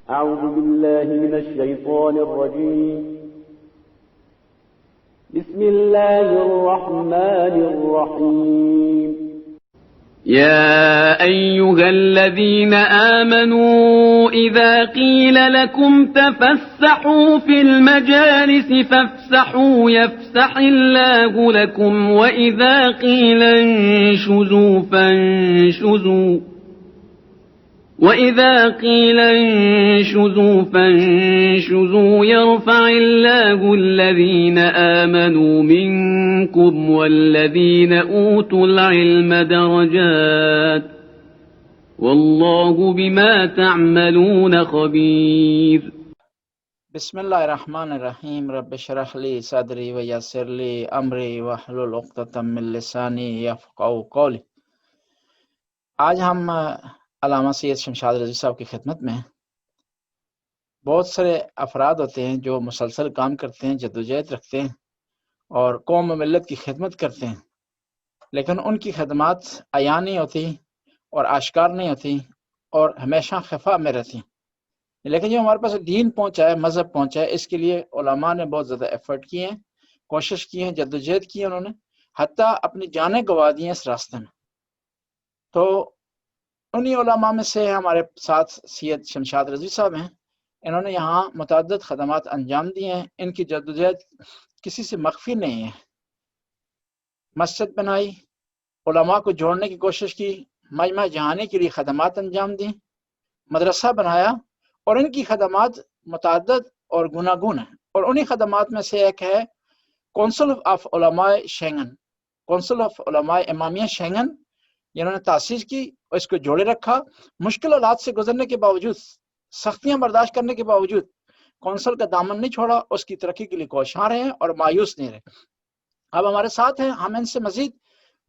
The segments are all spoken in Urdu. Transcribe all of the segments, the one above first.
أعوذ بالله من الشيطان الرجيم بسم الله الرحمن الرحيم يا أيها الذين آمنوا إذا قيل لكم تفسحوا في المجالس فافسحوا يفسح الله لكم وإذا قيل انشزوا فانشزوا يرفع الله الذين آمنوا منكم والذين أوتوا العلم درجات والله بما تعملون خبير. بسم اللہ الرحمن الرحیم. رب اشرح لی صدری ویسر لی امری واحلل عقدۃ من لسانی یفقہوا قولی. آج ہم علامہ سید شمشاد رضوی صاحب کی خدمت میں ہیں. بہت سارے افراد ہوتے ہیں جو مسلسل کام کرتے ہیں، جدوجہد رکھتے ہیں اور قوم و ملت کی خدمت کرتے ہیں، لیکن ان کی خدمات عیاں نہیں ہوتی اور آشکار نہیں ہوتی اور ہمیشہ خفا میں رہتی ہیں. لیکن جو ہمارے پاس دین پہنچا ہے، مذہب پہنچا ہے، اس کے لیے علماء نے بہت زیادہ ایفرٹ کیے ہیں، کوشش کی ہیں، جدوجہد کی ہے انہوں نے، حتیٰ اپنی جانیں گنوا دی ہیں اس راستے میں. تو انہی علماء میں سے ہمارے ساتھ سید شمشاد رضوی صاحب ہیں. انہوں نے یہاں متعدد خدمات انجام دی ہیں. ان کی جدوجہد کسی سے مخفی نہیں ہے. مسجد بنائی، علماء کو جوڑنے کی کوشش کی، مجمع جہانی کے لیے خدمات انجام دی، مدرسہ بنایا، اور ان کی خدمات متعدد اور گوناگون ہیں. اور انہی خدمات میں سے ایک ہے کونسل آف علماء شینگن، کونسل آف علماء امامیہ شینگن. انہوں نے تاسیس کی اور اس کو جوڑے رکھا. مشکل حالات سے گزرنے کے باوجود، سختیاں برداشت کرنے کے باوجود کونسل کا دامن نہیں چھوڑا، اس کی ترقی کے لیے کوشاں رہے ہیں اور مایوس نہیں رہے. اب ہمارے ساتھ ہیں، ہم ان سے مزید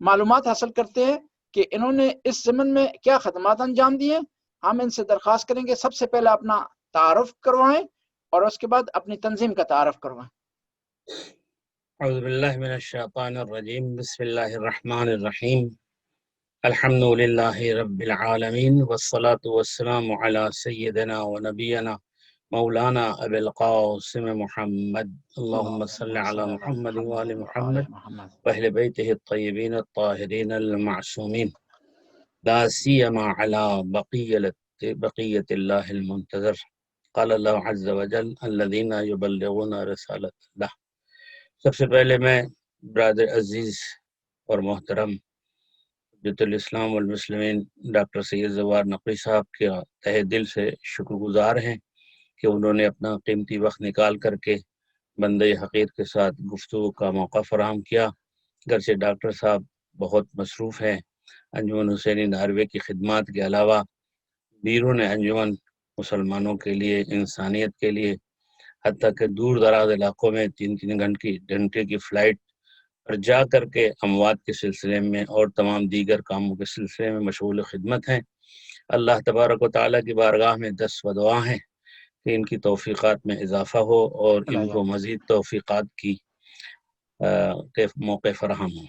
معلومات حاصل کرتے ہیں کہ انہوں نے اس ضمن میں کیا خدمات انجام دیے. ہم ان سے درخواست کریں گے سب سے پہلے اپنا تعارف کروائیں اور اس کے بعد اپنی تنظیم کا تعارف کروائیں. اعوذ باللہ من الشیطان الرجیم. بسم اللہ الرحمن الرحیم. الحمد للہ رب العالمین والصلاة والسلام علی سیدنا و نبینا مولانا ابی القاسم محمد. اللہم صلی علی محمد و آل محمد واہل بیتہ الطیبین الطاہرین المعصومین، لا سیما علی بقیت اللہ المنتظر. قال اللہ عز وجل الذین یبلغون رسالت اللہ. سب سے پہلے میں برادر عزیز اور محترم حجت الاسلام والمسلمین ڈاکٹر سید زوار نقوی صاحب کے تہ دل سے شکر گزار ہیں کہ انہوں نے اپنا قیمتی وقت نکال کر کے بندے حقیر کے ساتھ گفتگو کا موقع فراہم کیا. گرچہ ڈاکٹر صاحب بہت مصروف ہیں، انجمن حسینی ناروے کی خدمات کے علاوہ بیرون انجمن مسلمانوں کے لیے، انسانیت کے لیے، حتیٰ کہ دور دراز علاقوں میں 3 گھنٹے کی فلائٹ پر جا کر کے اموات کے سلسلے میں اور تمام دیگر کاموں کے سلسلے میں مشغول خدمت ہیں. اللہ تبارک و تعالیٰ کی بارگاہ میں دست و دعا ہیں کہ ان کی توفیقات میں اضافہ ہو اور ان کو مزید توفیقات کی موقع فراہم ہوں.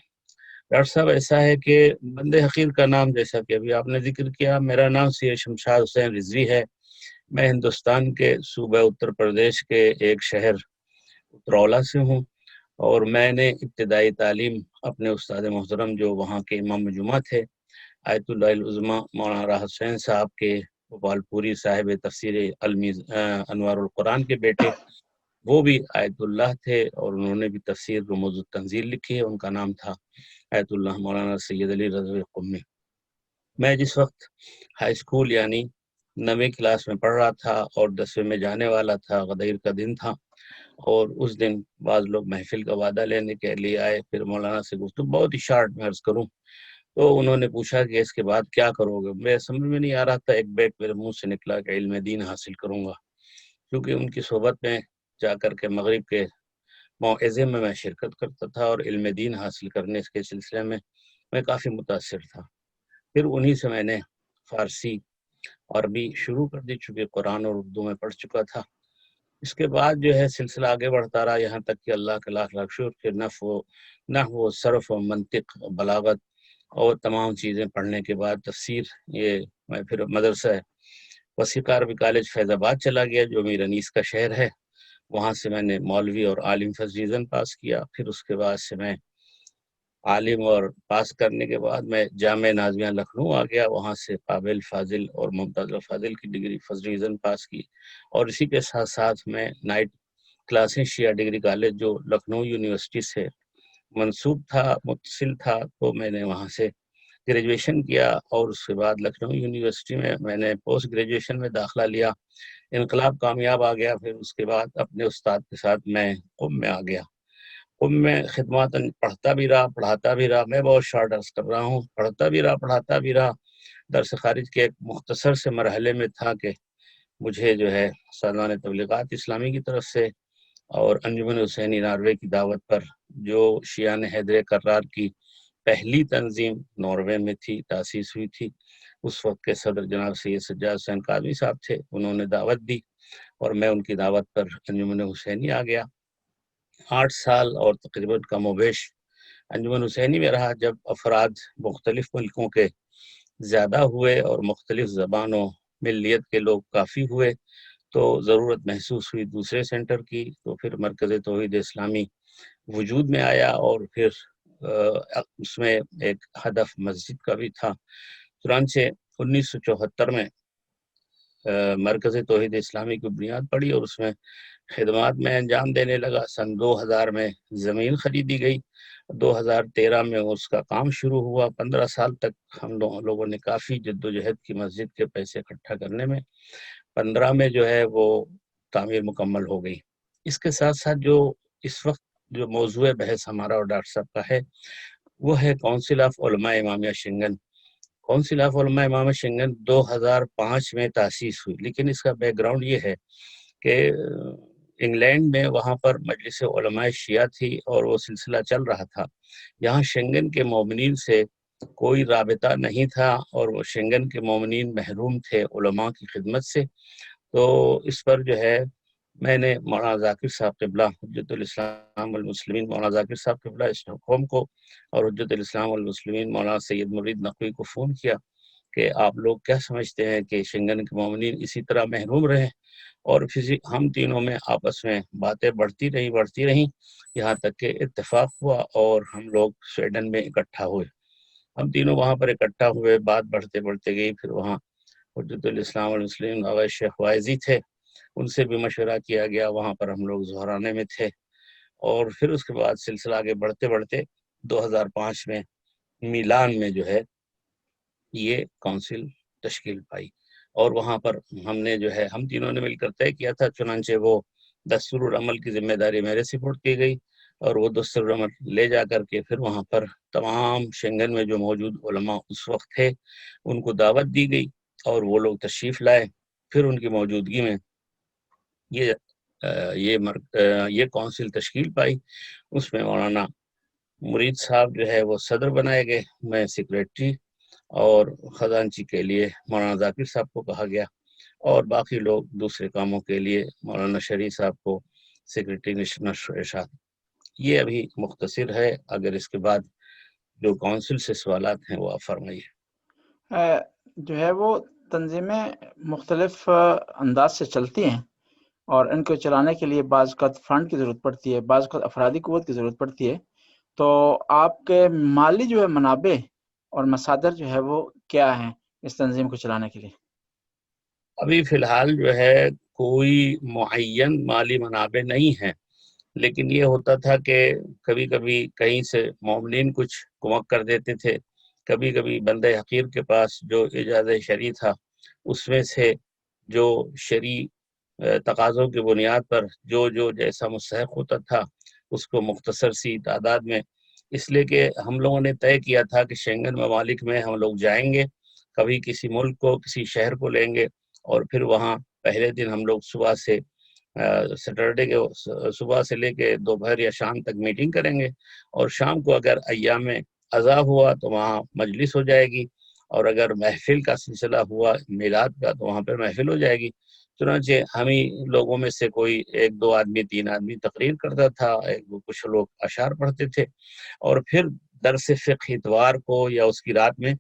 ڈاکٹر صاحب، ایسا ہے کہ بندے حقیر کا نام جیسا کہ ابھی آپ نے ذکر کیا، میرا نام سید شمشاد حسین رضوی ہے. میں ہندوستان کے صوبہ اتر پردیش کے ایک شہر اترولہ سے ہوں، اور میں نے ابتدائی تعلیم اپنے استاد محترم جو وہاں کے امام جمعہ تھے، آیت اللہ العظمیٰ مولانا راحت حسین صاحب کے گوپال پوری صاحب تفسیر انوار القرآن کے بیٹے، وہ بھی آیت اللہ تھے اور انہوں نے بھی تفسیر رموز التنزیل لکھی ہے. ان کا نام تھا آیت اللہ مولانا سید علی رضوی قمی. میں جس وقت ہائی اسکول یعنی 9ویں کلاس میں پڑھ رہا تھا اور 10ویں میں جانے والا تھا، غدیر کا دن تھا، اور اس دن بعض لوگ محفل کا وعدہ لینے کے لیے آئے. پھر مولانا سے گفتگو بہت ہی شارٹ میں عرض کروں تو انہوں نے پوچھا کہ اس کے بعد کیا کرو گے. میرے سمجھ میں نہیں آ رہا تھا. ایک بیگ میرے منہ سے نکلا کہ علم دین حاصل کروں گا، کیونکہ ان کی صحبت میں جا کر کے مغرب کے موعظے میں شرکت کرتا تھا اور علم دین حاصل کرنے کے سلسلے میں کافی متاثر تھا. پھر انہی سے میں نے فارسی عربی شروع کر دی، چونکہ قرآن اور اردو میں پڑھ چکا تھا. اس کے بعد جو ہے سلسلہ آگے بڑھتا رہا، یہاں تک کہ اللہ کے لاکھ شکر کہ نحو صرف و منطق، بلاغت اور تمام چیزیں پڑھنے کے بعد تفسیر، یہ میں پھر مدرسہ وسیقہ عربی کالج فیض آباد چلا گیا جو میر انیس کا شہر ہے. وہاں سے میں نے مولوی اور عالم فرسٹ ڈویژن پاس کیا. پھر اس کے بعد سے میں عالم اور پاس کرنے کے بعد میں جامعہ نازمیہ لکھنؤ آ گیا. وہاں سے قابل فاضل اور ممتاز فاضل کی ڈگری فرسٹ ڈویژن پاس کی. اور اسی کے ساتھ ساتھ میں نائٹ کلاسیں شیعہ ڈگری کالج جو لکھنؤ یونیورسٹی سے منسوب تھا متصل تھا تو میں نے وہاں سے گریجویشن کیا. اور اس کے بعد لکھنؤ یونیورسٹی میں نے پوسٹ گریجویشن میں داخلہ لیا. انقلاب کامیاب آ گیا. پھر اس کے بعد اپنے استاد کے ساتھ میں قم میں آ گیا. قم میں خدمات پڑھتا بھی رہا پڑھاتا بھی رہا. میں بہت شارٹ عرض کر رہا ہوں. پڑھتا بھی رہا پڑھاتا بھی رہا. درس خارج کے ایک مختصر سے مرحلے میں تھا کہ مجھے جو ہے سازمان تبلیغات اسلامی کی طرف سے اور انجمن حسینی ناروے کی دعوت پر جو شیعان حیدر کرار کی پہلی تنظیم ناروے میں تھی تاسیس ہوئی تھی. اس وقت کے صدر جناب سید سجاد حسین قادری صاحب تھے. انہوں نے دعوت دی اور میں ان کی دعوت پر انجمن حسینی آ گیا. 8 سال اور تقریباً کم و بیش انجمن حسینی میں رہا. جب افراد مختلف ملکوں کے زیادہ ہوئے اور مختلف زبانوں ملیت کے لوگ کافی ہوئے تو ضرورت محسوس ہوئی دوسرے سینٹر کی. تو پھر مرکز توحید اسلامی وجود میں آیا اور پھر اس میں ایک ہدف مسجد کا بھی تھا. چنانچہ 1974 میں مرکز توحید اسلامی کی بنیاد پڑی اور اس میں خدمات میں انجام دینے لگا. سن 2000 میں زمین خریدی گئی. 2013 میں اس کا کام شروع ہوا. 15 سال تک ہم لوگوں نے کافی جد و جہد کی مسجد کے پیسے اکٹھا کرنے میں. 15 میں جو ہے وہ تعمیر مکمل ہو گئی. اس کے ساتھ ساتھ جو اس وقت جو موضوع بحث ہمارا اور ڈاکٹر صاحب کا ہے وہ ہے کونسل آف علماء امامیہ شنگن. کونسل آف علماء امامیہ شنگن 2005 میں تاسیس ہوئی. لیکن اس کا بیک گراؤنڈ یہ ہے کہ انگلینڈ میں وہاں پر مجلس علماء شیعہ تھی اور وہ سلسلہ چل رہا تھا. یہاں شنگن کے مومنین سے کوئی رابطہ نہیں تھا اور وہ شنگن کے مومنین محروم تھے علماء کی خدمت سے. تو اس پر جو ہے میں نے مولانا ذاکر صاحب قبلہ حجت الاسلام والمسلمین مولانا ذاکر صاحب قبلہ اسٹاکہولم کو اور حجت الاسلام والمسلمین مولانا سید مرید نقوی کو فون کیا کہ آپ لوگ کیا سمجھتے ہیں کہ شنگن کے مومنین اسی طرح محروم رہیں. اور پھر ہم تینوں میں آپس میں باتیں بڑھتی رہیں یہاں تک کہ اتفاق ہوا اور ہم لوگ سویڈن میں اکٹھا ہوئے. ہم تینوں وہاں پر اکٹھا ہوئے. بات بڑھتے گئی. پھر وہاں حجت الاسلام والمسلمین بابا شیخ وائزی تھے. ان سے بھی مشورہ کیا گیا. وہاں پر ہم لوگ زہرانے میں تھے. اور پھر اس کے بعد سلسلہ آگے بڑھتے 2005 میں میلان میں جو ہے یہ کونسل تشکیل پائی اور وہاں پر ہم نے جو ہے ہم تینوں نے مل کر طے کیا تھا. چنانچہ وہ دستور العمل کی ذمہ داری میرے سپرد کی گئی اور وہ دستور العمل لے جا کر کے پھر وہاں پر تمام شنگن میں جو موجود علماء اس وقت تھے ان کو دعوت دی گئی اور وہ لوگ تشریف لائے. پھر ان کی موجودگی میں یہ کونسل تشکیل پائی. اس میں مولانا مرید صاحب جو ہے وہ صدر بنائے گئے. میں سیکریٹری اور خزانچی کے لیے مولانا ذاکر صاحب کو کہا گیا اور باقی لوگ دوسرے کاموں کے لیے مولانا شریف صاحب کو سیکریٹری نشر ارشاد. یہ ابھی مختصر ہے. اگر اس کے بعد جو کونسل سے سوالات ہیں وہ آپ فرمائیے. جو ہے وہ تنظیمیں مختلف انداز سے چلتی ہیں اور ان کو چلانے کے لیے بعض اوقات فنڈ کی ضرورت پڑتی ہے, بعض اوقات افرادی قوت کی ضرورت پڑتی ہے. تو آپ کے مالی جو ہے منابع اور مصادر جو ہے وہ کیا ہیں اس تنظیم کو چلانے کے لیے؟ ابھی فی الحال جو ہے کوئی معین مالی منابع نہیں ہے, لیکن یہ ہوتا تھا کہ کبھی کبھی کہیں سے مومنین کچھ کمک کر دیتے تھے. کبھی کبھی بندہ حقیر کے پاس جو اجازت شرعی تھا اس میں سے جو شرعی تقاضوں کی بنیاد پر جو جیسا مستحق ہوتا تھا اس کو مختصر سی تعداد میں. اس لیے کہ ہم لوگوں نے طے کیا تھا کہ شنگن ممالک میں ہم لوگ جائیں گے, کبھی کسی ملک کو کسی شہر کو لیں گے اور پھر وہاں پہلے دن ہم لوگ صبح سے سیٹرڈے کے صبح سے لے کے دوپہر یا شام تک میٹنگ کریں گے اور شام کو اگر ایام عزا ہوا تو وہاں مجلس ہو جائے گی اور اگر محفل کا سلسلہ ہوا میلاد کا تو وہاں پر محفل ہو جائے گی. چنانچہ ہم ہی لوگوں میں سے کوئی 1-2 آدمی 3 آدمی تقریر کرتا تھا, کچھ لوگ اشعار پڑھتے تھے اور پھر درس فقہ اتوار کو یا اس کی رات میں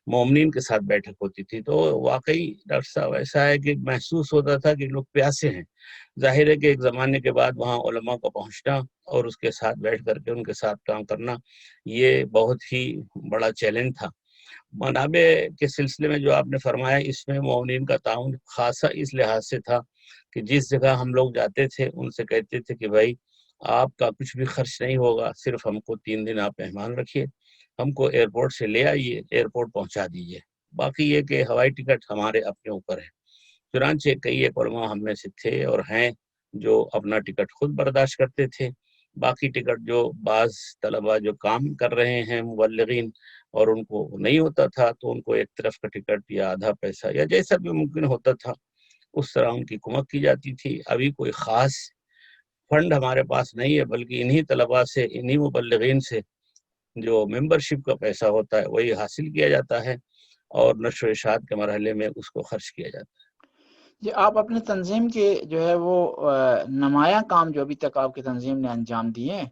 مومنین کے ساتھ بیٹھک ہوتی تھی، تو واقعی ڈاکٹر صاحب ایسا ہے کہ محسوس ہوتا تھا کہ لوگ پیاسے ہیں۔ ظاہر ہے کہ ایک زمانے کے بعد وہاں علماء کو پہنچنا اور اس کے ساتھ بیٹھ کر کے ان کے ساتھ کام کرنا یہ بہت ہی بڑا چیلنج تھا۔ منابع کے سلسلے میں جو آپ نے فرمایا، اس میں مومنین کا تعاون خاصا اس لحاظ سے تھا کہ جس جگہ ہم لوگ جاتے تھے ان سے کہتے تھے کہ بھائی آپ کا کچھ بھی خرچ نہیں ہوگا، صرف ہم کو 3 دن آپ مہمان رکھیے، ہم کو ایئرپورٹ سے لے آئیے، ایئرپورٹ پہنچا دیجیے، باقی یہ کہ ہوائی ٹکٹ ہمارے اپنے اوپر ہے۔ چنانچہ کئی ایک علماء ہم میں سے تھے اور ہیں جو اپنا ٹکٹ خود برداشت کرتے تھے، باقی ٹکٹ جو بعض طلباء جو کام کر رہے ہیں مبلغین اور ان کو نہیں ہوتا تھا تو ان کو ایک طرف کا ٹکٹ یا آدھا پیسہ یا جیسا بھی ممکن ہوتا تھا اس طرح ان کی کمک کی جاتی تھی۔ ابھی کوئی خاص فنڈ ہمارے پاس نہیں ہے، بلکہ انہی طلباء سے، انہی مبلغین سے جو ممبرشپ کا پیسہ ہوتا ہے وہی حاصل کیا جاتا ہے اور نشر و اشاعت کے مرحلے میں اس کو خرچ کیا جاتا ہے۔ جی، آپ اپنی تنظیم کے جو ہے وہ نمایاں کام جو ابھی تک آپ کی تنظیم نے انجام دیے ہیں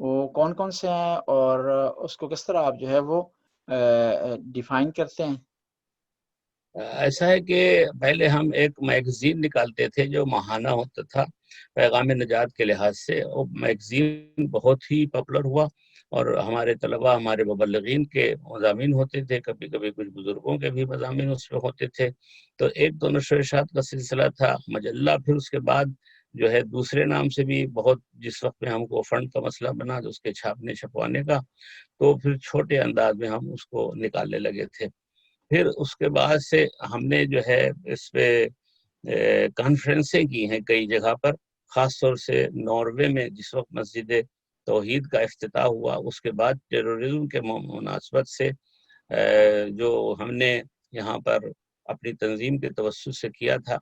وہ کون کون سے ہیں، اور اس کو کس طرح آپ جو ہے وہ ڈیفائن کرتے ہیں؟ ایسا ہے کہ پہلے ہم ایک میگزین نکالتے تھے جو ماہانہ ہوتا تھا پیغام نجات کے لحاظ سے، وہ میگزین بہت ہی پاپولر ہوا اور ہمارے طلباء، ہمارے مبلغین کے مضامین ہوتے تھے، کبھی کبھی کچھ بزرگوں کے بھی مضامین اس میں ہوتے تھے، تو ایک دو نشر و اشاعت کا سلسلہ تھا۔ مجلہ پھر اس کے بعد جو ہے دوسرے نام سے بھی بہت، جس وقت میں ہم کو فنڈ کا مسئلہ بنا تو اس کے چھاپنے چھپوانے کا، تو پھر چھوٹے انداز میں ہم اس کو نکالنے لگے تھے۔ پھر اس کے بعد سے ہم نے جو ہے اس پہ کانفرنسیں کی ہیں کئی جگہ پر، خاص طور سے ناروے میں جس وقت مسجد توحید کا افتتاح ہوا، اس کے بعد ٹیرورزم کے مناسبت سے جو ہم نے یہاں پر اپنی تنظیم کے توسط سے کیا تھا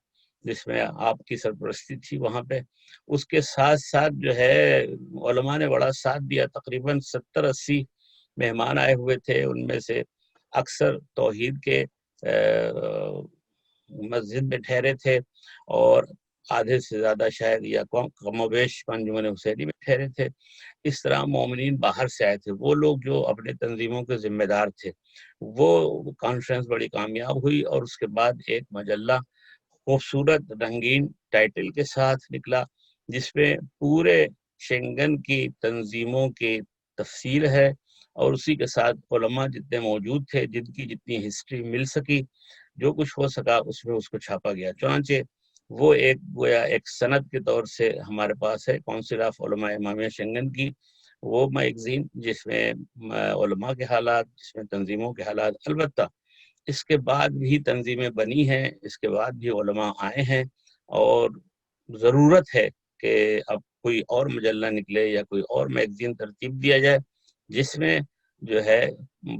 جس میں آپ کی سرپرستی تھی وہاں پہ، اس کے ساتھ ساتھ جو ہے علماء نے بڑا ساتھ دیا، تقریباً 70-80 مہمان آئے ہوئے تھے، ان میں سے اکثر توحید کے مسجد میں ٹھہرے تھے اور آدھے سے زیادہ شاید یا کم و بیش انجمن حسینی میں ٹھہرے تھے۔ اس طرح مومنین باہر سے آئے تھے، وہ لوگ جو اپنے تنظیموں کے ذمہ دار تھے۔ وہ کانفرنس بڑی کامیاب ہوئی اور اس کے بعد ایک مجلہ خوبصورت رنگین ٹائٹل کے ساتھ نکلا جس میں پورے شنگن کی تنظیموں کی تفصیل ہے اور اسی کے ساتھ علماء جتنے موجود تھے، جن کی جتنی ہسٹری مل سکی، جو کچھ ہو سکا اس میں اس کو چھاپا گیا۔ چنانچہ وہ ایک گویا ایک سند کے طور سے ہمارے پاس ہے کونسل آف علماء امامیہ شنگن کی وہ میگزین، جس میں علماء کے حالات، جس میں تنظیموں کے حالات، البتہ اس کے بعد بھی تنظیمیں بنی ہیں، اس کے بعد بھی علماء آئے ہیں اور ضرورت ہے کہ اب کوئی اور مجلہ نکلے یا کوئی اور میگزین ترتیب دیا جائے جس میں جو ہے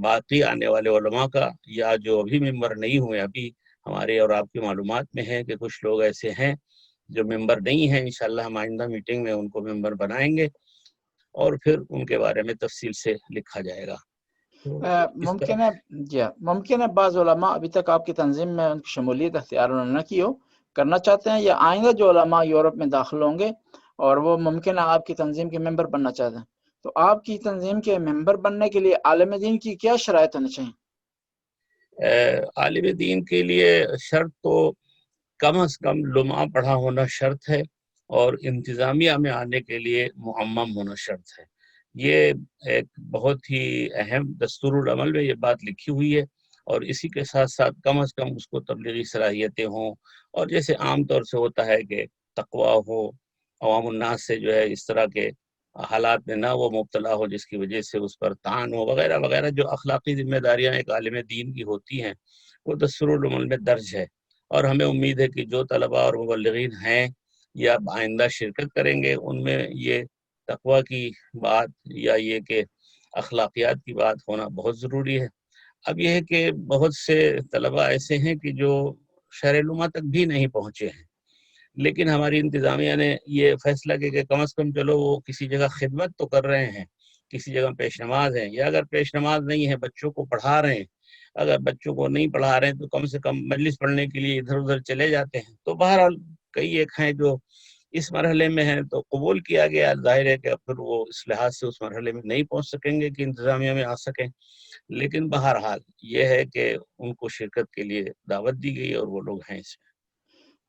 باقی آنے والے علماء کا، یا جو ابھی ممبر نہیں ہوئے، ابھی ہمارے اور آپ کی معلومات میں ہے کہ کچھ لوگ ایسے ہیں جو ممبر نہیں ہیں، انشاءاللہ ہم آئندہ میٹنگ میں ان کو ممبر بنائیں گے اور پھر ان کے بارے میں تفصیل سے لکھا جائے گا۔ ممکن ہے جی ممکن ہے بعض علماء ابھی تک آپ کی تنظیم میں ان کی شمولیت اختیار انہوں نے نہ کی ہو، کرنا چاہتے ہیں، یا آئندہ جو علماء یورپ میں داخل ہوں گے اور وہ ممکن ہے آپ کی تنظیم کے ممبر بننا چاہتے ہیں، تو آپ کی تنظیم کے ممبر بننے کے لیے عالم دین کی کیا شرائط ہونی چاہیے؟ عالم دین کے لیے شرط تو کم از کم لمعہ پڑھا ہونا شرط ہے اور انتظامیہ میں آنے کے لیے معمم ہونا شرط ہے۔ یہ ایک بہت ہی اہم دستور العمل میں یہ بات لکھی ہوئی ہے، اور اسی کے ساتھ ساتھ کم از کم اس کو تبلیغی صلاحیتیں ہوں، اور جیسے عام طور سے ہوتا ہے کہ تقویٰ ہو، عوام الناس سے جو ہے اس طرح کے حالات میں نہ وہ مبتلا ہو جس کی وجہ سے اس پر طعن ہو، وغیرہ وغیرہ جو اخلاقی ذمہ داریاں ایک عالم دین کی ہوتی ہیں وہ دستور العمل میں درج ہے۔ اور ہمیں امید ہے کہ جو طلباء اور مبلغین ہیں یا آئندہ شرکت کریں گے ان میں یہ تقویٰ کی بات یا یہ کہ اخلاقیات کی بات ہونا بہت ضروری ہے۔ اب یہ ہے کہ بہت سے طلباء ایسے ہیں کہ جو شرح لمعہ تک بھی نہیں پہنچے ہیں، لیکن ہماری انتظامیہ نے یہ فیصلہ کیا کہ کم از کم چلو وہ کسی جگہ خدمت تو کر رہے ہیں، کسی جگہ پیش نماز ہیں، یا اگر پیش نماز نہیں ہے بچوں کو پڑھا رہے ہیں، اگر بچوں کو نہیں پڑھا رہے ہیں تو کم سے کم مجلس پڑھنے کے لیے ادھر ادھر چلے جاتے ہیں۔ تو بہرحال کئی ایک ہیں جو اس مرحلے میں ہیں تو قبول کیا گیا. ظاہر ہے کہ پھر وہ اس لحاظ سے اس مرحلے میں نہیں پہنچ سکیں گے کہ انتظامیہ میں آ سکیں، لیکن بہرحال یہ ہے کہ ان کو شرکت کے لیے دعوت دی گئی اور وہ لوگ ہیں اس میں.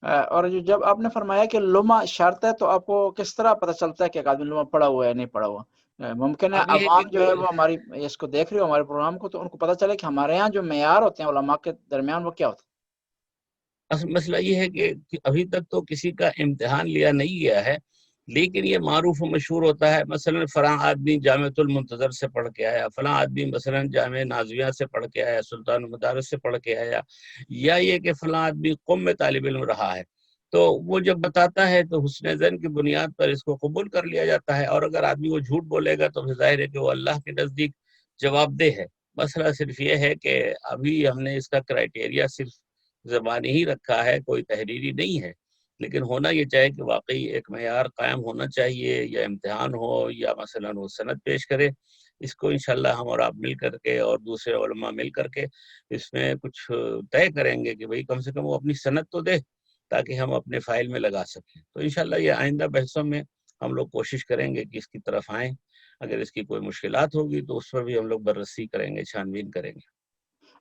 اور جب آپ نے فرمایا کہ لمحہ شرط ہے، تو آپ کو کس طرح پتہ چلتا ہے کہ ایک آدمی لمحہ پڑھا ہوا ہے یا نہیں پڑھا ہوا؟ ممکن ہے اب یہ عوام کہ جو ہے وہ ہماری اس کو دیکھ رہی ہو ہمارے پروگرام کو، تو ان کو پتہ چلے کہ ہمارے ہاں جو معیار ہوتے ہیں علماء کے درمیان وہ کیا ہوتا ہے. مسئلہ یہ ہے کہ ابھی تک تو کسی کا امتحان لیا نہیں گیا ہے، لیکن یہ معروف و مشہور ہوتا ہے. مثلا فلاں آدمی جامعۃ المنتظر سے پڑھ کے آیا، فلاں آدمی مثلا جامعہ نازیہ سے پڑھ کے آیا، سلطان المدارس سے پڑھ کے آیا، یا یہ کہ فلاں آدمی قم میں طالب علم رہا ہے. تو وہ جب بتاتا ہے تو حسن ظن کی بنیاد پر اس کو قبول کر لیا جاتا ہے. اور اگر آدمی وہ جھوٹ بولے گا تو ظاہر ہے کہ وہ اللہ کے نزدیک جواب دہ ہے. مسئلہ صرف یہ ہے کہ ابھی ہم نے اس کا کرائٹیریا صرف زبانی ہی رکھا ہے، کوئی تحریری نہیں ہے. لیکن ہونا یہ چاہے کہ واقعی ایک معیار قائم ہونا چاہیے، یا امتحان ہو یا مثلا وہ سند پیش کرے. اس کو انشاءاللہ ہم اور آپ مل کر کے اور دوسرے علماء مل کر کے اس میں کچھ طے کریں گے کہ بھئی کم سے کم وہ اپنی سند تو دے تاکہ ہم اپنے فائل میں لگا سکیں. تو انشاءاللہ یہ آئندہ بحثوں میں ہم لوگ کوشش کریں گے کہ اس کی طرف آئیں. اگر اس کی کوئی مشکلات ہوگی تو اس پر بھی ہم لوگ بررسی کریں گے، چھان بین کریں گے.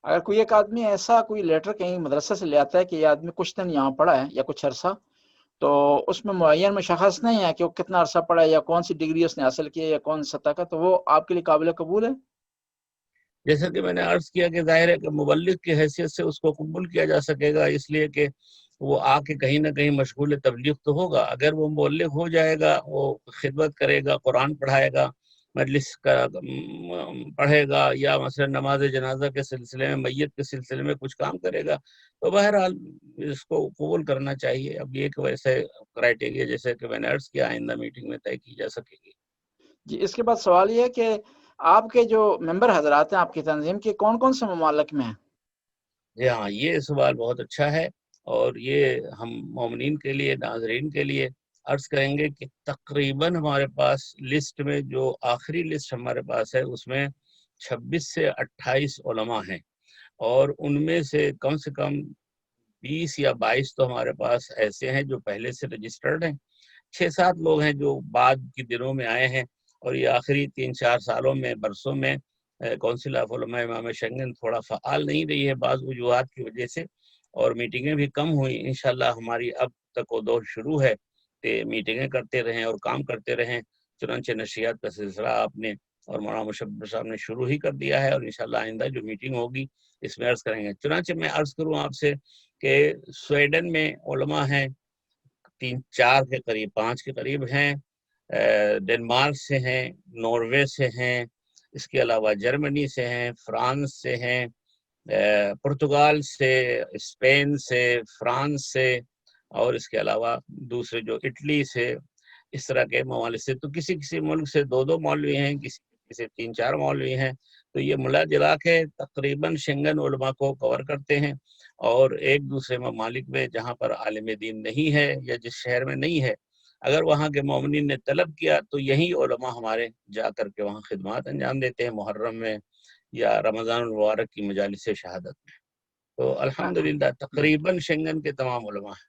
اگر کوئی ایک آدمی ایسا کوئی لیٹر کہیں مدرسے سے لے آتا ہے کہ یہ آدمی کچھ دن یہاں پڑھا ہے یا کچھ عرصہ، تو اس میں معین مشخص نہیں ہے کہ وہ کتنا عرصہ پڑھا ہے یا کون سی ڈگری اس نے حاصل کی ہے یا کون سطح کا، تو وہ آپ کے لیے قابل قبول ہے؟ جیسا کہ میں نے عرض کیا کہ ظاہر ہے کہ مبلغ کی حیثیت سے اس کو قبول کیا جا سکے گا، اس لیے کہ وہ آ کے کہیں نہ کہیں مشغول تبلیغ تو ہوگا. اگر وہ مبلغ ہو جائے گا، وہ خدمت کرے گا، قرآن پڑھائے گا، مجلس کا پڑھے گا، یا مثلا نماز جنازہ کے سلسلے میں، میت کے سلسلے میں کچھ کام کرے گا، تو بہرحال اس کو قبول کرنا چاہیے. اب یہ کہ ویسے کرائٹیریا جیسے کہ میں نے عرض کیا آئندہ میٹنگ میں طے کی جا سکے گی. جی، اس کے بعد سوال یہ ہے کہ آپ کے جو ممبر حضرات ہیں آپ کی تنظیم کے، کون کون سے ممالک میں ہیں؟ جی ہاں، یہ سوال بہت اچھا ہے، اور یہ ہم مومنین کے لیے، ناظرین کے لیے عرض کریں گے کہ تقریباً ہمارے پاس لسٹ میں، جو آخری لسٹ ہمارے پاس ہے، اس میں 26 سے 28 علماء ہیں، اور ان میں سے کم 20 یا 22 تو ہمارے پاس ایسے ہیں جو پہلے سے رجسٹرڈ ہیں. 6-7 لوگ ہیں جو بعد کی دنوں میں آئے ہیں، اور یہ آخری 3-4 سالوں میں، برسوں میں کونسل آف علماء امام شنگن تھوڑا فعال نہیں رہی ہے بعض وجوہات کی وجہ سے، اور میٹنگیں بھی کم ہوئی. انشاءاللہ ہماری اب تک وہ دور شروع ہے کہ میٹنگیں کرتے رہیں اور کام کرتے رہیں. چنانچہ نشریات کا سلسلہ آپ نے اور مولانا مشبر صاحب نے شروع ہی کر دیا ہے، اور انشاءاللہ آئندہ جو میٹنگ ہوگی اس میں عرض کریں گے. چنانچہ میں عرض کروں آپ سے کہ سویڈن میں علماء ہیں 3-4 کے قریب، 5 کے قریب ہیں، ڈنمارک سے ہیں، ناروے سے ہیں، اس کے علاوہ جرمنی سے ہیں، فرانس سے ہیں، پرتگال سے، اسپین سے، فرانس سے، اور اس کے علاوہ دوسرے جو اٹلی سے، اس طرح کے ممالک سے. تو کسی ملک سے 2 مولوی ہیں، کسی سے 3-4 مولوی ہیں. تو یہ ملا جلا کے تقریباً شنگن علماء کو کور کرتے ہیں. اور ایک دوسرے ممالک میں جہاں پر عالم دین نہیں ہے یا جس شہر میں نہیں ہے، اگر وہاں کے مومنین نے طلب کیا تو یہی علماء ہمارے جا کر کے وہاں خدمات انجام دیتے ہیں، محرم میں یا رمضان المبارک کی مجالس شہادت میں. تو الحمدللہ تقریباً شنگن کے تمام علماء ہیں.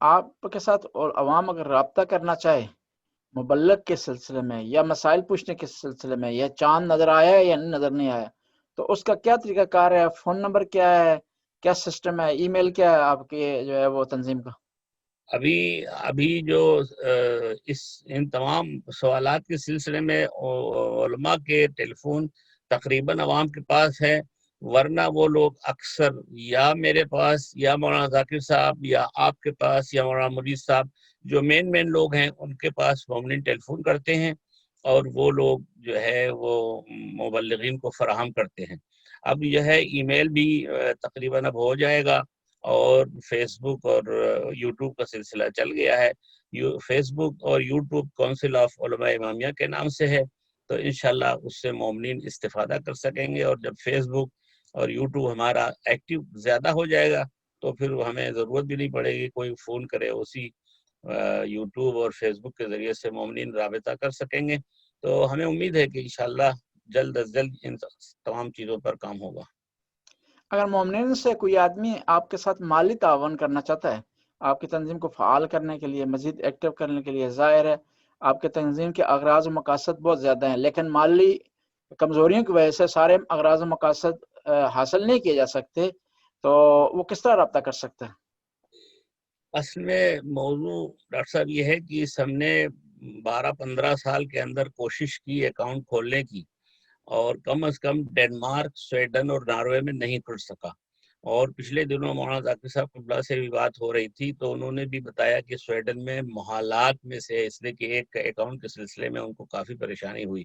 آپ کے ساتھ اور عوام اگر رابطہ کرنا چاہے مبلغ کے سلسلے میں یا مسائل پوچھنے کے سلسلے میں، یا چاند نظر آیا ہے یا نظر نہیں آیا، تو اس کا کیا طریقہ کار ہے؟ فون نمبر کیا ہے؟ کیا سسٹم ہے؟ ای میل کیا ہے آپ کی جو ہے وہ تنظیم کا؟ ابھی جو ان تمام سوالات کے سلسلے میں علماء کے ٹیلی فون تقریباً عوام کے پاس ہے، ورنہ وہ لوگ اکثر یا میرے پاس یا مولانا ذاکر صاحب یا آپ کے پاس یا مولانا مرید صاحب، جو مین لوگ ہیں ان کے پاس مومنین ٹیلی فون کرتے ہیں، اور وہ لوگ جو ہے وہ مبلغین کو فراہم کرتے ہیں. اب یہ ہے ای میل بھی تقریباً اب ہو جائے گا، اور فیس بک اور یوٹیوب کا سلسلہ چل گیا ہے. فیس بک اور یوٹیوب کونسل آف علماء امامیہ کے نام سے ہے، تو انشاءاللہ اس سے مومنین استفادہ کر سکیں گے. اور جب فیس بک اور یوٹیوب ہمارا ایکٹیو زیادہ ہو جائے گا تو پھر ہمیں ضرورت بھی نہیں پڑے گی کوئی فون کرے، اسی یوٹیوب اور فیس بک کے ذریعے سے مومنین رابطہ کر سکیں گے. تو ہمیں امید ہے کہ انشاءاللہ جلد از جلد ان تمام چیزوں پر کام ہوگا. اگر مومنین سے کوئی آدمی آپ کے ساتھ مالی تعاون کرنا چاہتا ہے آپ کی تنظیم کو فعال کرنے کے لیے، مزید ایکٹیو کرنے کے لیے، ظاہر ہے آپ کے تنظیم کے اغراض و مقاصد بہت زیادہ ہیں، لیکن مالی کمزوریوں کی وجہ سے سارے اغراض و مقاصد حاصل نہیں کیے جا سکتے، تو وہ کس طرح رابطہ کر سکتا ہے؟ اصل میں موضوع ڈاکٹر صاحب یہ ہے کہ ہم نے 12-15 سال کے اندر کوشش کی اکاؤنٹ کھولنے کی، اور کم از کم ڈنمارک، سویڈن اور ناروے میں نہیں کھل سکا. اور پچھلے دنوں مولانا ذاکر صاحب قبلہ سے بھی بات ہو رہی تھی، تو انہوں نے بھی بتایا کہ سویڈن میں محالات میں سے، اس لیے کہ ایک اکاؤنٹ کے سلسلے میں ان کو کافی پریشانی ہوئی.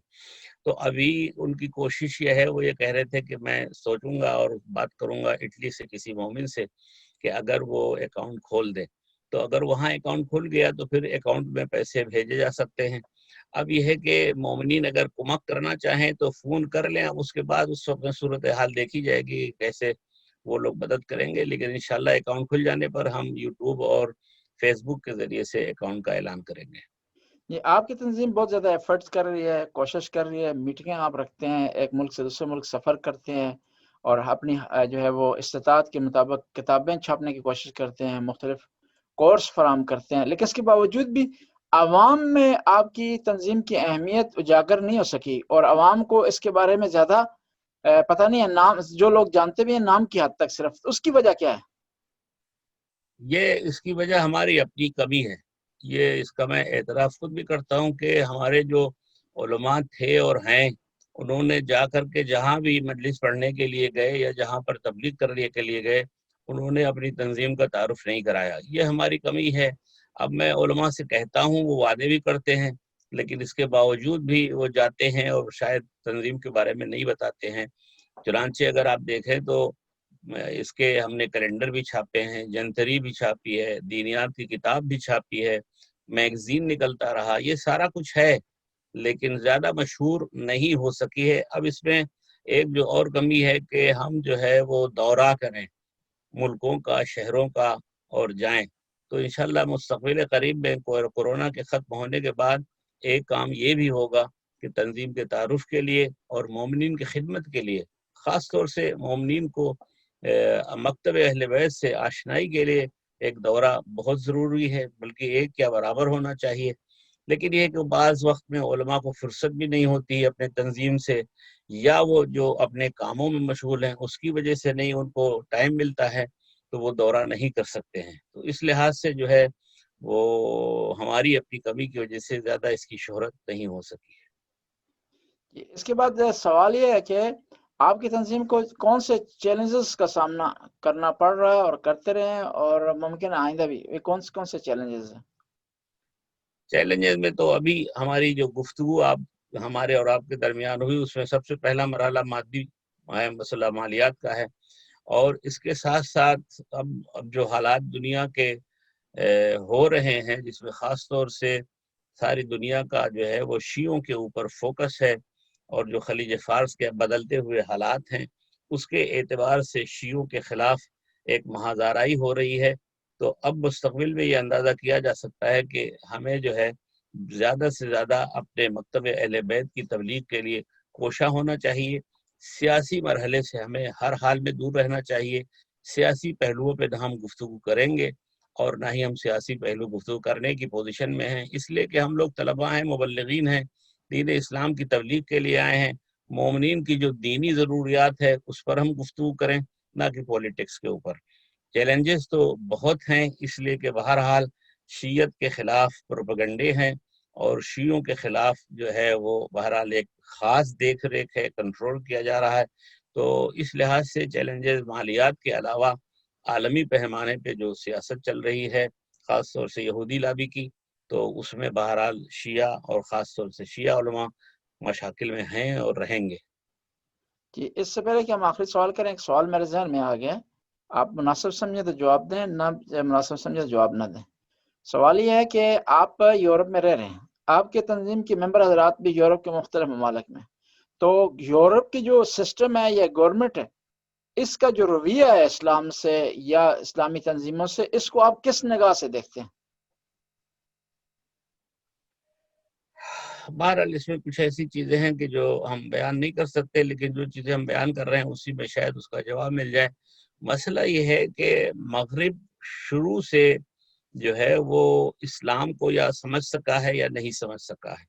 تو ابھی ان کی کوشش یہ ہے، وہ یہ کہہ رہے تھے کہ میں سوچوں گا اور بات کروں گا اٹلی سے کسی مومن سے کہ اگر وہ اکاؤنٹ کھول دے، تو اگر وہاں اکاؤنٹ کھل گیا تو پھر اکاؤنٹ میں پیسے بھیجے جا سکتے ہیں. اب یہ ہے کہ مومنین اگر کمک کرنا چاہیں تو فون کر لیں، اب اس کے بعد اس وقت صورتحال دیکھی جائے گی کیسے وہ لوگ مدد کریں گے. لیکن انشاءاللہ اکاؤنٹ کھل جانے پر ہم یوٹیوب اور فیس بک کے ذریعے سے اکاؤنٹ کا اعلان کریں گے. یہ آپ کی تنظیم بہت زیادہ ایفرٹس کر رہی ہے، کوشش کر رہی ہے، میٹنگیں آپ رکھتے ہیں، ایک ملک سے دوسرے ملک سفر کرتے ہیں، اور اپنی جو ہے وہ استطاعت کے مطابق کتابیں چھاپنے کی کوشش کرتے ہیں، مختلف کورس فراہم کرتے ہیں، لیکن اس کے باوجود بھی عوام میں آپ کی تنظیم کی اہمیت اجاگر نہیں ہو سکی، اور عوام کو اس کے بارے میں زیادہ پتہ نہیں ہے، نام جو لوگ جانتے بھی ہیں نام کی حد تک صرف. اس کی وجہ کیا ہے؟ یہ اس کی وجہ ہماری اپنی کمی ہے. یہ اس کا میں اعتراف خود بھی کرتا ہوں کہ ہمارے جو علماء تھے اور ہیں، انہوں نے جا کر کے جہاں بھی مجلس پڑھنے کے لیے گئے یا جہاں پر تبلیغ کرنے کے لیے گئے، انہوں نے اپنی تنظیم کا تعارف نہیں کرایا. یہ ہماری کمی ہے. اب میں علماء سے کہتا ہوں، وہ وعدے بھی کرتے ہیں، لیکن اس کے باوجود بھی وہ جاتے ہیں اور شاید تنظیم کے بارے میں نہیں بتاتے ہیں. چنانچہ اگر آپ دیکھیں تو اس کے ہم نے کیلنڈر بھی چھاپے ہیں، جنتری بھی چھاپی ہے، دینیات کی کتاب بھی چھاپی ہے، میگزین نکلتا رہا، یہ سارا کچھ ہے، لیکن زیادہ مشہور نہیں ہو سکی ہے. اب اس میں ایک جو اور کمی ہے کہ ہم جو ہے وہ دورہ کریں ملکوں کا، شہروں کا، اور جائیں. تو انشاءاللہ مستقبل قریب میں کورونا کے ختم ہونے کے بعد ایک کام یہ بھی ہوگا کہ تنظیم کے تعارف کے لیے اور مومنین کی خدمت کے لیے، خاص طور سے مومنین کو مکتب اہل بیت سے آشنائی کے لیے ایک دورہ بہت ضروری ہے، بلکہ ایک کیا برابر ہونا چاہیے. لیکن یہ کہ بعض وقت میں علماء کو فرصت بھی نہیں ہوتی اپنے تنظیم سے، یا وہ جو اپنے کاموں میں مشغول ہیں اس کی وجہ سے نہیں ان کو ٹائم ملتا ہے، تو وہ دورہ نہیں کر سکتے ہیں. تو اس لحاظ سے جو ہے وہ ہماری اپنی کمی کی وجہ سے زیادہ اس کی شہرت نہیں ہو سکی ہے. اس کے بعد سوال یہ ہے کہ آپ کی تنظیم کو کون سے چیلنجز کا سامنا کرنا پڑ رہا ہے اور کرتے رہے ہیں، اور ممکن آئندہ بھی کون سے چیلنجز ہیں؟ چیلنجز میں تو ابھی ہماری جو گفتگو آپ ہمارے اور آپ کے درمیان ہوئی، اس میں سب سے پہلا مرحلہ مادی مسئلہ مالیات کا ہے. اور اس کے ساتھ ساتھ اب جو حالات دنیا کے ہو رہے ہیں، جس میں خاص طور سے ساری دنیا کا جو ہے وہ شیعوں کے اوپر فوکس ہے، اور جو خلیج فارس کے بدلتے ہوئے حالات ہیں اس کے اعتبار سے شیعوں کے خلاف ایک مہازارائی ہو رہی ہے. تو اب مستقبل میں یہ اندازہ کیا جا سکتا ہے کہ ہمیں جو ہے زیادہ سے زیادہ اپنے مکتب اہل بیت کی تبلیغ کے لیے کوشاں ہونا چاہیے. سیاسی مرحلے سے ہمیں ہر حال میں دور رہنا چاہیے. سیاسی پہلوؤں پہ نہ ہم گفتگو کریں گے، اور نہ ہی ہم سیاسی پہلو گفتگو کرنے کی پوزیشن میں ہیں، اس لیے کہ ہم لوگ طلباء ہیں، مبلغین ہیں، دین اسلام کی تبلیغ کے لیے آئے ہیں. مومنین کی جو دینی ضروریات ہے اس پر ہم گفتگو کریں، نہ کہ پولیٹکس کے اوپر. چیلنجز تو بہت ہیں، اس لیے کہ بہرحال شیعت کے خلاف پروپیگنڈے ہیں، اور شیعوں کے خلاف جو ہے وہ بہرحال ایک خاص دیکھ ریکھ ہے، کنٹرول کیا جا رہا ہے. تو اس لحاظ سے چیلنجز مالیات کے علاوہ عالمی پیمانے پہ جو سیاست چل رہی ہے، خاص طور سے یہودی لابی کی، تو اس میں بہرحال شیعہ اور خاص طور سے شیعہ علماء مشاکل میں ہیں اور رہیں گے. جی، اس سے پہلے کہ ہم آخری سوال کریں، ایک سوال میرے ذہن میں آ گیا، آپ مناسب سمجھے تو جواب دیں، نہ مناسب سمجھے تو جواب نہ دیں. سوال یہ ہے کہ آپ یورپ میں رہ رہے ہیں، آپ کے تنظیم کے ممبر حضرات بھی یورپ کے مختلف ممالک میں، تو یورپ کی جو سسٹم ہے یا گورنمنٹ ہے، اس کا جو رویہ ہے اسلام سے یا اسلامی تنظیموں سے، اس کو آپ کس نگاہ سے دیکھتے ہیں؟ بہرحال اس میں کچھ ایسی چیزیں ہیں کہ جو ہم بیان نہیں کر سکتے، لیکن جو چیزیں ہم بیان کر رہے ہیں اسی میں شاید اس کا جواب مل جائے. مسئلہ یہ ہے کہ مغرب شروع سے جو ہے وہ اسلام کو یا سمجھ سکا ہے یا نہیں سمجھ سکا ہے۔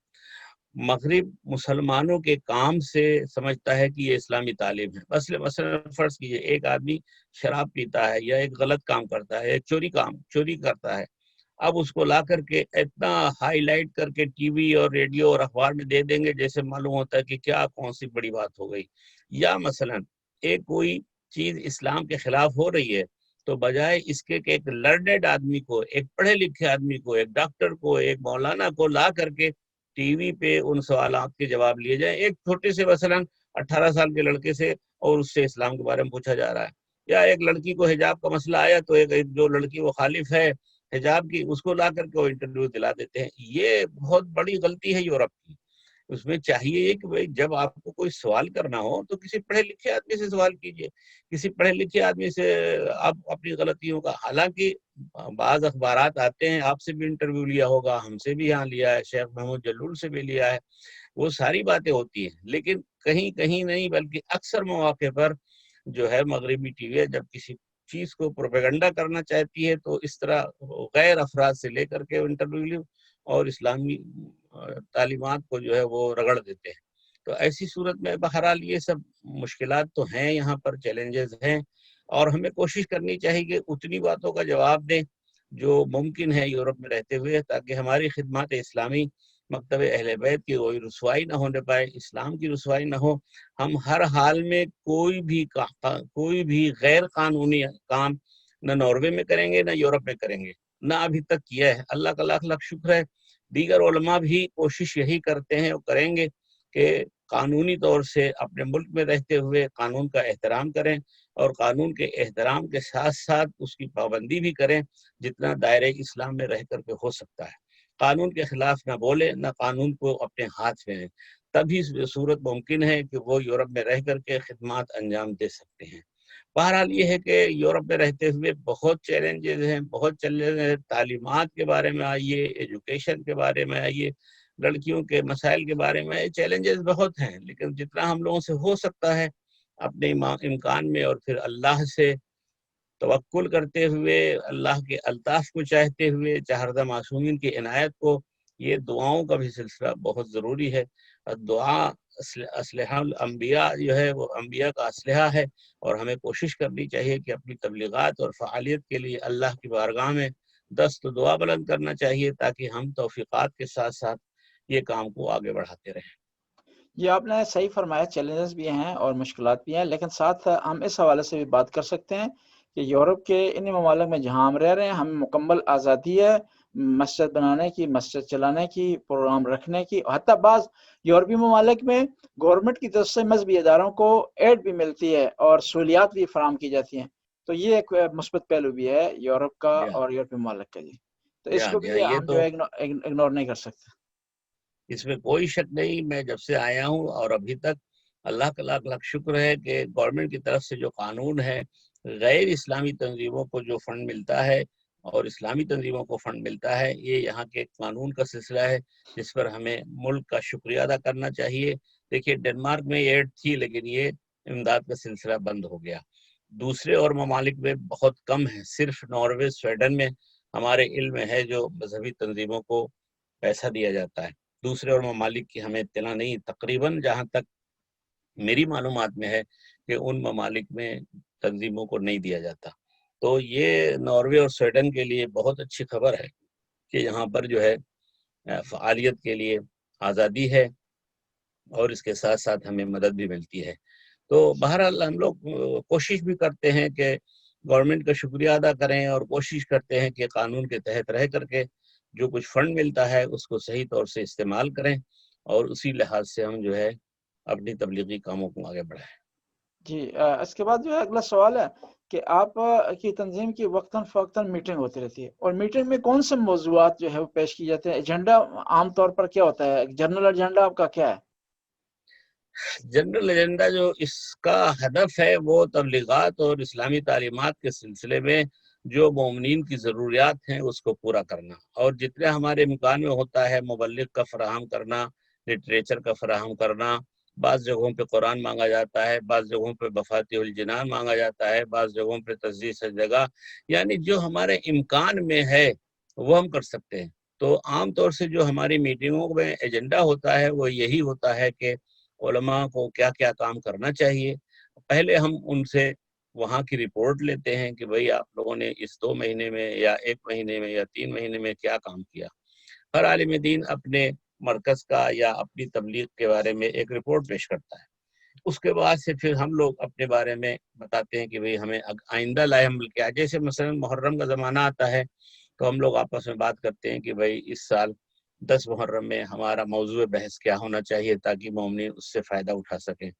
مغرب مسلمانوں کے کام سے سمجھتا ہے کہ یہ اسلامی تعلیم ہے۔ مثلا فرض کیجئے ایک آدمی شراب پیتا ہے یا ایک غلط کام کرتا ہے، ایک چوری کرتا ہے، اب اس کو لا کر کے اتنا ہائی لائٹ کر کے ٹی وی اور ریڈیو اور اخبار میں دے دیں گے جیسے معلوم ہوتا ہے کہ کیا کون سی بڑی بات ہو گئی۔ یا مثلا ایک کوئی چیز اسلام کے خلاف ہو رہی ہے تو بجائے اس کے کہ ایک لرنڈ آدمی کو، ایک پڑھے لکھے آدمی کو، ایک ڈاکٹر کو، ایک مولانا کو لا کر کے ٹی وی پہ ان سوالات کے جواب لیے جائیں، ایک چھوٹے سے مثلا 18 سال کے لڑکے سے، اور اس سے اسلام کے بارے میں پوچھا جا رہا ہے۔ یا ایک لڑکی کو حجاب کا مسئلہ آیا تو ایک جو لڑکی وہ خالف ہے حجاب کی، اس کو لا کر کے وہ انٹرویو دلا دیتے ہیں۔ یہ بہت بڑی غلطی ہے یورپ کی۔ اس میں چاہیے کہ بھئی جب آپ کو کوئی سوال کرنا ہو تو کسی پڑھے لکھے آدمی سے سوال کیجئے، کسی پڑھے لکھے آدمی سے آپ اپنی غلطیوں کا، حالانکہ بعض اخبارات آتے ہیں، آپ سے بھی انٹرویو لیا ہوگا، ہم سے بھی یہاں لیا ہے، شیخ محمود جلول سے بھی لیا ہے، وہ ساری باتیں ہوتی ہیں، لیکن کہیں کہیں نہیں بلکہ اکثر مواقع پر جو ہے مغربی ٹی وی جب کسی چیز کو پروپیگنڈا کرنا چاہتی ہے تو اس طرح غیر افراد سے لے کر کے انٹرویو اور اسلامی تعلیمات کو جو ہے وہ رگڑ دیتے ہیں۔ تو ایسی صورت میں بہرحال یہ سب مشکلات تو ہیں، یہاں پر چیلنجز ہیں، اور ہمیں کوشش کرنی چاہیے کہ اتنی باتوں کا جواب دیں جو ممکن ہے یورپ میں رہتے ہوئے، تاکہ ہماری خدمات اسلامی مکتب اہل بیت کی کوئی رسوائی نہ ہونے پائے، اسلام کی رسوائی نہ ہو۔ ہم ہر حال میں کوئی بھی غیر قانونی کام نہ ناروے میں کریں گے نہ یورپ میں کریں گے، نہ ابھی تک کیا ہے۔ اللہ کا لاکھ لاکھ شکر ہے، دیگر علماء بھی کوشش یہی کرتے ہیں اور کریں گے کہ قانونی طور سے اپنے ملک میں رہتے ہوئے قانون کا احترام کریں، اور قانون کے احترام کے ساتھ ساتھ اس کی پابندی بھی کریں جتنا دائرہ اسلام میں رہ کر کے ہو سکتا ہے۔ قانون کے خلاف نہ بولے، نہ قانون کو اپنے ہاتھ میں لیں، تبھی صورت ممکن ہے کہ وہ یورپ میں رہ کر کے خدمات انجام دے سکتے ہیں۔ بہرحال یہ ہے کہ یورپ میں رہتے ہوئے بہت چیلنجز ہیں، بہت چیلنجز ہیں، تعلیمات کے بارے میں آئیے، ایجوکیشن کے بارے میں آئیے، لڑکیوں کے مسائل کے بارے میں چیلنجز بہت ہیں، لیکن جتنا ہم لوگوں سے ہو سکتا ہے اپنے امکان میں، اور پھر اللہ سے توکل کرتے ہوئے، اللہ کے الطاف کو چاہتے ہوئے، چہردہ معصومین کی عنایت کو، یہ دعاؤں کا بھی سلسلہ بہت ضروری ہے۔ دعا اسلحہ الانبیاء جو ہے وہ انبیاء کا اسلحہ ہے، اور ہمیں کوشش کرنی چاہیے کہ اپنی تبلیغات اور فعالیت کے لیے اللہ کی بارگاہ میں دست دعا بلند کرنا چاہیے، تاکہ ہم توفیقات کے ساتھ ساتھ یہ کام کو آگے بڑھاتے رہیں۔ یہ آپ نے صحیح فرمایا، چیلنجز بھی ہیں اور مشکلات بھی ہیں، لیکن ساتھ ہم اس حوالے سے بھی بات کر سکتے ہیں کہ یورپ کے ان ممالک میں جہاں ہم رہ رہے ہیں، ہمیں مکمل آزادی ہے مسجد بنانے کی، مسجد چلانے کی، پروگرام رکھنے کی، حتیٰ بعض یورپی ممالک میں گورنمنٹ کی طرف سے مذہبی اداروں کو ایڈ بھی ملتی ہے اور سہولیات بھی فراہم کی جاتی ہیں، تو یہ ایک مثبت پہلو بھی ہے یورپ کا اور یورپی ممالک کا۔ جی، تو اس کو بھی یہ ہم تو جو اگنور نہیں کر سکتے۔ اس میں کوئی شک نہیں، میں جب سے آیا ہوں اور ابھی تک اللہ کا لاکھ لاکھ شکر ہے کہ گورنمنٹ کی طرف سے جو قانون ہے، غیر اسلامی تنظیموں کو جو فنڈ ملتا ہے اور اسلامی تنظیموں کو فنڈ ملتا ہے، یہ یہاں کے قانون کا سلسلہ ہے جس پر ہمیں ملک کا شکریہ ادا کرنا چاہیے۔ دیکھیے ڈنمارک میں ایڈ تھی، لیکن یہ امداد کا سلسلہ بند ہو گیا۔ دوسرے اور ممالک میں بہت کم ہے، صرف ناروے، سویڈن میں ہمارے علم میں ہے جو مذہبی تنظیموں کو پیسہ دیا جاتا ہے۔ دوسرے اور ممالک کی ہمیں اطلاع نہیں، تقریباً جہاں تک میری معلومات میں ہے کہ ان ممالک میں تنظیموں کو نہیں دیا جاتا۔ تو یہ ناروے اور سویڈن کے لیے بہت اچھی خبر ہے کہ یہاں پر جو ہے فعالیت کے لیے آزادی ہے، اور اس کے ساتھ ساتھ ہمیں مدد بھی ملتی ہے۔ تو بہرحال ہم لوگ کوشش بھی کرتے ہیں کہ گورنمنٹ کا شکریہ ادا کریں، اور کوشش کرتے ہیں کہ قانون کے تحت رہ کر کے جو کچھ فنڈ ملتا ہے اس کو صحیح طور سے استعمال کریں، اور اسی لحاظ سے ہم جو ہے اپنی تبلیغی کاموں کو آگے بڑھائیں۔ جی، اس کے بعد جو ہے اگلا سوال ہے کہ آپ کی تنظیم کی وقتاً فوقتاً میٹنگ ہوتی رہتی ہے، اور میٹنگ میں کون سے موضوعات جو ہے وہ پیش کی جاتے ہیں؟ ایجنڈا عام طور پر کیا ہوتا ہے؟ جنرل ایجنڈا آپ کا کیا ہے؟ جنرل ایجنڈا جو اس کا ہدف ہے وہ تبلیغات اور اسلامی تعلیمات کے سلسلے میں جو مومنین کی ضروریات ہیں اس کو پورا کرنا، اور جتنے ہمارے امکان میں ہوتا ہے مبلغ کا فراہم کرنا، لٹریچر کا فراہم کرنا۔ بعض جگہوں پہ قرآن مانگا جاتا ہے، بعض جگہوں پہ مفاتیح الجنان مانگا جاتا ہے، بعض جگہوں پہ تجدید جگہ، یعنی جو ہمارے امکان میں ہے وہ ہم کر سکتے ہیں۔ تو عام طور سے جو ہماری میٹنگوں میں ایجنڈا ہوتا ہے وہ یہی ہوتا ہے کہ علماء کو کیا کیا کام کرنا چاہیے۔ پہلے ہم ان سے وہاں کی رپورٹ لیتے ہیں کہ بھئی آپ لوگوں نے اس 2 مہینے میں یا 1 مہینے میں یا 3 مہینے میں کیا کام کیا۔ ہر عالم دین اپنے مرکز کا یا اپنی تبلیغ کے بارے میں ایک رپورٹ پیش کرتا ہے۔ اس کے بعد سے پھر ہم لوگ اپنے بارے میں بتاتے ہیں کہ بھئی ہمیں آئندہ لائے عمل کیا۔ جیسے مثلا محرم کا زمانہ آتا ہے تو ہم لوگ آپس میں بات کرتے ہیں کہ بھئی اس سال 10 محرم میں ہمارا موضوع بحث کیا ہونا چاہیے تاکہ مومنین اس سے فائدہ اٹھا سکیں۔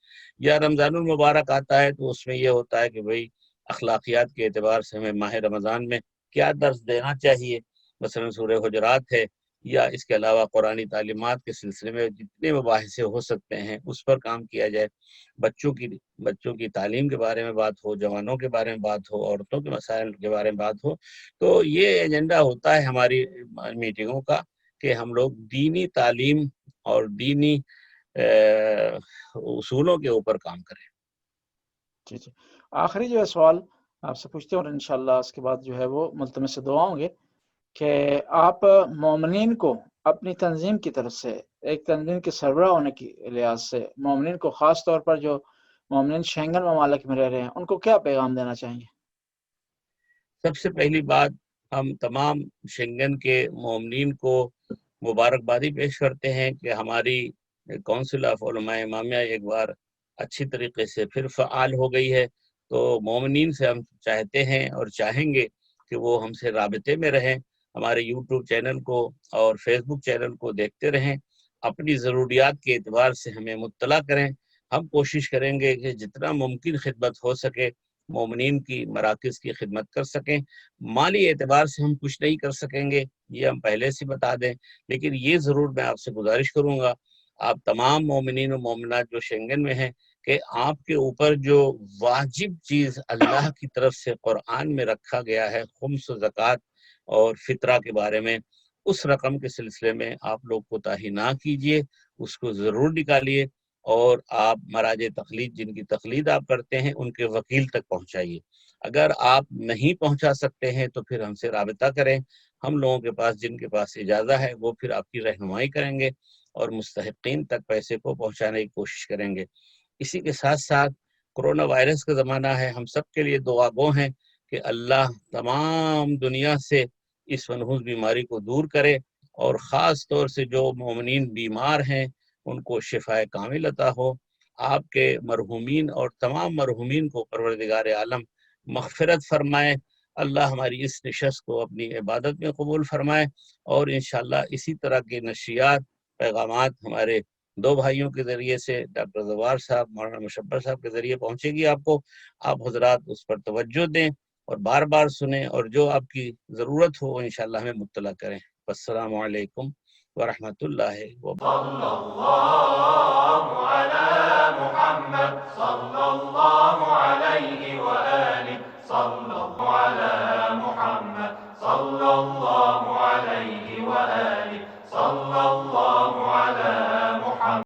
یا رمضان المبارک آتا ہے تو اس میں یہ ہوتا ہے کہ بھئی اخلاقیات کے اعتبار سے ہمیں ماہ رمضان میں کیا درس دینا چاہیے، مثلا سورہ حجرات ہے، یا اس کے علاوہ قرآنی تعلیمات کے سلسلے میں جتنے مباحث ہو سکتے ہیں اس پر کام کیا جائے۔ بچوں کی تعلیم کے بارے میں بات ہو، جوانوں کے بارے میں بات ہو، عورتوں کے مسائل کے بارے میں بات ہو۔ تو یہ ایجنڈا ہوتا ہے ہماری میٹنگوں کا کہ ہم لوگ دینی تعلیم اور دینی اصولوں کے اوپر کام کریں۔ جی جی، آخری جو ہے سوال آپ سے پوچھتے ہیں اور انشاءاللہ اس کے بعد جو ہے وہ ملتمس دعا ہوں گے کہ آپ مومنین کو اپنی تنظیم کی طرف سے، ایک تنظیم کے سربراہ ہونے کی لحاظ سے، مومنین کو خاص طور پر جو مومنین شینگن ممالک میں رہ رہے ہیں ان کو کیا پیغام دینا چاہیں گے؟ سب سے پہلی بات، ہم تمام شنگن کے مومنین کو مبارکبادی پیش کرتے ہیں کہ ہماری کونسل آف علماء امامیہ ایک بار اچھی طریقے سے پھر فعال ہو گئی ہے۔ تو مومنین سے ہم چاہتے ہیں اور چاہیں گے کہ وہ ہم سے رابطے میں رہیں، ہمارے یوٹیوب چینل کو اور فیس بک چینل کو دیکھتے رہیں، اپنی ضروریات کے اعتبار سے ہمیں مطلع کریں۔ ہم کوشش کریں گے کہ جتنا ممکن خدمت ہو سکے مومنین کی مراکز کی خدمت کر سکیں۔ مالی اعتبار سے ہم کچھ نہیں کر سکیں گے، یہ ہم پہلے سے بتا دیں، لیکن یہ ضرور میں آپ سے گزارش کروں گا، آپ تمام مومنین و مومنات جو شنگن میں ہیں، کہ آپ کے اوپر جو واجب چیز اللہ کی طرف سے قرآن میں رکھا گیا ہے، خمس و زکوٰۃ اور فطرہ کے بارے میں، اس رقم کے سلسلے میں آپ لوگ کوتاہی نہ کیجیے، اس کو ضرور نکالیے، اور آپ مراجع تقلید جن کی تقلید آپ کرتے ہیں ان کے وکیل تک پہنچائیے۔ اگر آپ نہیں پہنچا سکتے ہیں تو پھر ہم سے رابطہ کریں، ہم لوگوں کے پاس جن کے پاس اجازت ہے وہ پھر آپ کی رہنمائی کریں گے اور مستحقین تک پیسے کو پہنچانے کی کوشش کریں گے۔ اسی کے ساتھ ساتھ کرونا وائرس کا زمانہ ہے، ہم سب کے لیے دعا گو ہیں کہ اللہ تمام دنیا سے اس منحوس بیماری کو دور کرے، اور خاص طور سے جو مومنین بیمار ہیں ان کو شفائے کامل عطا ہو۔ آپ کے مرحومین اور تمام مرحومین کو پروردگار عالم مغفرت فرمائے۔ اللہ ہماری اس نشست کو اپنی عبادت میں قبول فرمائے، اور انشاءاللہ اسی طرح کے نشریات، پیغامات ہمارے 2 بھائیوں کے ذریعے سے، ڈاکٹر زوار صاحب، مولانا مشبر صاحب کے ذریعے پہنچے گی آپ کو۔ آپ حضرات اس پر توجہ دیں اور بار بار سنیں، اور جو آپ کی ضرورت ہو انشاءاللہ ہمیں مطلع کریں۔ السلام علیکم ورحمۃ اللہ وبرکاتہ۔ صلى الله على محمد صلى الله عليه وآله صلى الله على محمد صلى الله عليه وآله